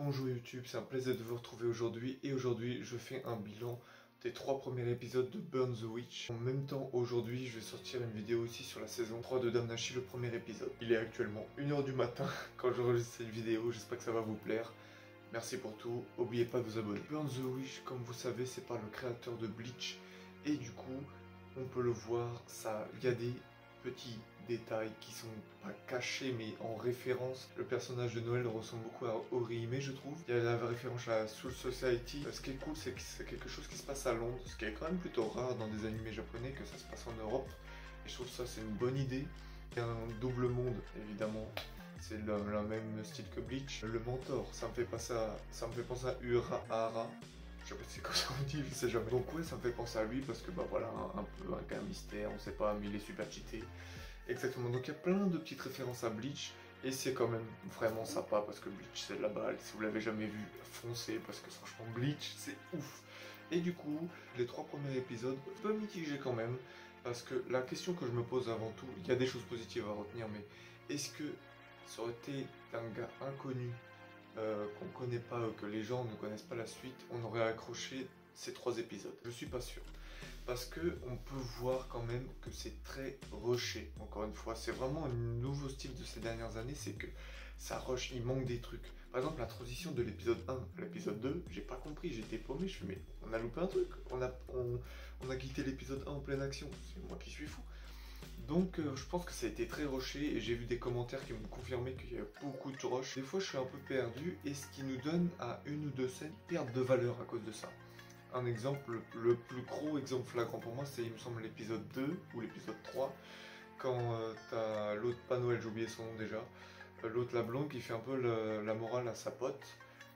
Bonjour YouTube, c'est un plaisir de vous retrouver aujourd'hui et aujourd'hui je fais un bilan des 3 premiers épisodes de Burn the Witch. En même temps aujourd'hui je vais sortir une vidéo aussi sur la saison 3 de Damnashi, le premier épisode. Il est actuellement 1 h du matin quand j'enregistre cette vidéo, j'espère que ça va vous plaire. Merci pour tout, n'oubliez pas de vous abonner. Burn the Witch, comme vous savez, c'est par le créateur de Bleach et du coup on peut le voir, il y a des petits détails qui sont pas cachés mais en référence. Le personnage de Noël ressemble beaucoup à Orihime, je trouve. Il y a la référence à Soul Society. Ce qui est cool, c'est que c'est quelque chose qui se passe à Londres, ce qui est quand même plutôt rare dans des animés japonais, que ça se passe en Europe. Et je trouve ça c'est une bonne idée. Il y a un double monde, évidemment. C'est le même style que Bleach. Le mentor, ça me fait penser à Urahara. Je sais pas si c'est comme ça on dit, je sais jamais. Donc ouais, ça me fait penser à lui parce que bah voilà, un peu un gars mystère, on sait pas, mais il est super cheaté. Exactement, donc il y a plein de petites références à Bleach et c'est quand même vraiment sympa parce que Bleach c'est de la balle. Si vous l'avez jamais vu, foncez parce que franchement Bleach c'est ouf. Et du coup, les 3 premiers épisodes, un peu mitigés quand même, parce que la question que je me pose avant tout, il y a des choses positives à retenir, mais est-ce que ça aurait été un gars inconnu qu'on connaît pas, que les gens ne connaissent pas la suite, on aurait accroché ces 3 épisodes? Je suis pas sûr. Parce que on peut voir quand même que c'est très rushé. Encore une fois, c'est vraiment un nouveau style de ces dernières années, c'est que ça rush, il manque des trucs. Par exemple, la transition de l'épisode 1 à l'épisode 2, j'ai pas compris, j'étais paumé, je me suis dit, mais on a loupé un truc, on a quitté l'épisode 1 en pleine action, c'est moi qui suis fou. Donc je pense que ça a été très rushé et j'ai vu des commentaires qui m'ont confirmé qu'il y a beaucoup de rush. Des fois je suis un peu perdu et ce qui nous donne à 1 ou 2 scènes perdre de valeur à cause de ça. Un exemple, le plus gros exemple flagrant pour moi, c'est il me semble l'épisode 2 ou l'épisode 3, quand t'as l'autre, pas Noël, j'ai oublié son nom déjà, l'autre la blonde qui fait un peu la morale à sa pote.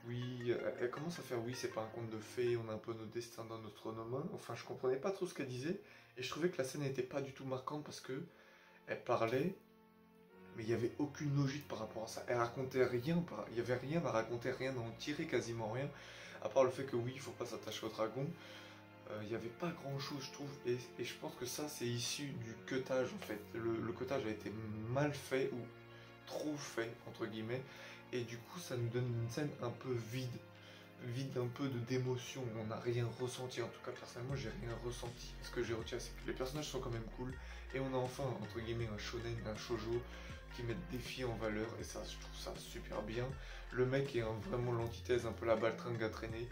Oui, elle commence à faire oui, c'est pas un conte de fées, on a un peu nos destins dans notre main. Enfin, je comprenais pas trop ce qu'elle disait et je trouvais que la scène n'était pas du tout marquante parce que elle parlait, mais il n'y avait aucune logique par rapport à ça. Elle racontait rien, il n'y avait rien à raconter, rien à en tirer, quasiment rien, à part le fait que oui, il faut pas s'attacher au dragon. Il n'y avait pas grand chose, je trouve, et je pense que ça c'est issu du cutage en fait. Le cutage a été mal fait ou trop fait entre guillemets, et du coup ça nous donne une scène un peu vide un peu d'émotion, on n'a rien ressenti. En tout cas personnellement j'ai rien ressenti. Ce que j'ai retenu, c'est que les personnages sont quand même cool et on a enfin entre guillemets un shonen, un shoujo qui met des filles en valeur et ça je trouve ça super bien. Le mec est vraiment l'antithèse, un peu la baltringue à traîner.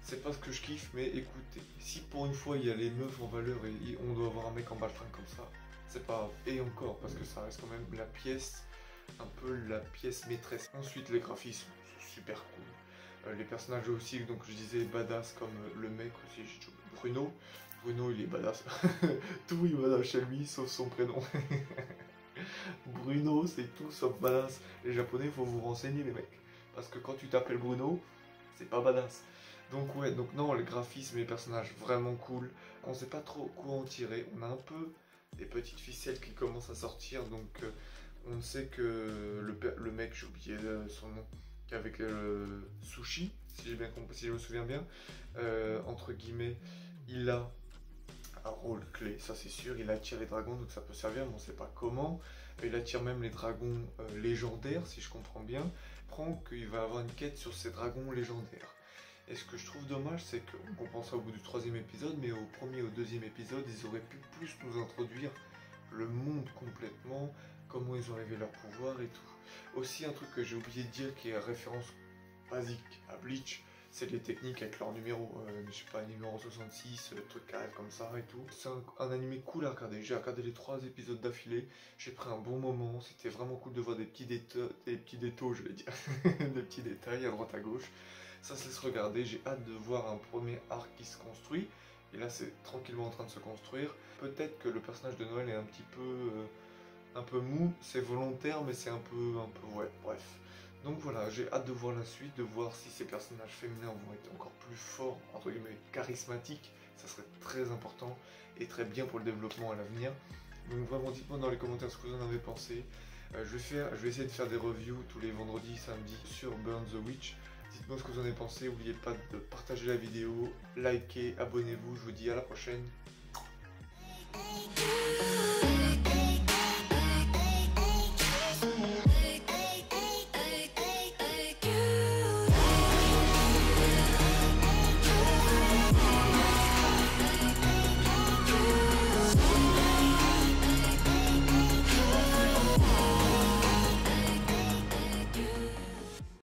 C'est pas ce que je kiffe, mais écoutez, si pour une fois il y a les meufs en valeur et on doit avoir un mec en baltringue comme ça, c'est pas... Et encore, parce que ça reste quand même la pièce, un peu la pièce maîtresse. Ensuite les graphismes sont super cool. Les personnages aussi, donc je disais badass comme le mec aussi, Bruno. Bruno il est badass. Tout est badass chez lui sauf son prénom. Bruno c'est tout sauf badass. Les japonais il faut vous renseigner les mecs. Parce que quand tu t'appelles Bruno, c'est pas badass. Donc ouais, donc non, les graphismes et les personnages vraiment cool. On sait pas trop quoi en tirer. On a un peu des petites ficelles qui commencent à sortir. Donc on sait que le mec, j'ai oublié son nom, avec le sushi, si j'ai bien compris, si je me souviens bien, entre guillemets, il a un rôle clé, ça c'est sûr. Il attire les dragons, donc ça peut servir, mais on sait pas comment. Il attire même les dragons légendaires, si je comprends bien. Prend qu'il va avoir une quête sur ces dragons légendaires. Et ce que je trouve dommage, c'est qu'on comprend ça au bout du 3e épisode, mais au 1er et au 2e épisode, ils auraient pu plus nous introduire le monde complètement, comment ils ont arrivé leur pouvoir et tout. Aussi un truc que j'ai oublié de dire qui est référence basique à Bleach, c'est les techniques avec leur numéro, je sais pas, numéro 66, truc carré comme ça et tout. C'est un animé cool à regarder, j'ai regardé les 3 épisodes d'affilée, j'ai pris un bon moment, c'était vraiment cool de voir des petits détails, je vais dire, des petits détails à droite à gauche. Ça se laisse regarder, j'ai hâte de voir un premier arc qui se construit. Et là c'est tranquillement en train de se construire. Peut-être que le personnage de Noël est un peu mou, c'est volontaire mais c'est un peu ouais, bref. Donc voilà, j'ai hâte de voir la suite, de voir si ces personnages féminins vont être encore plus forts, entre guillemets, charismatiques. Ça serait très important et très bien pour le développement à l'avenir. Donc vraiment dites-moi dans les commentaires ce que vous en avez pensé. Je vais essayer de faire des reviews tous les vendredis, samedis sur Burn the Witch. Dites-moi ce que vous en avez pensé, n'oubliez pas de partager la vidéo, likez, abonnez-vous, je vous dis à la prochaine.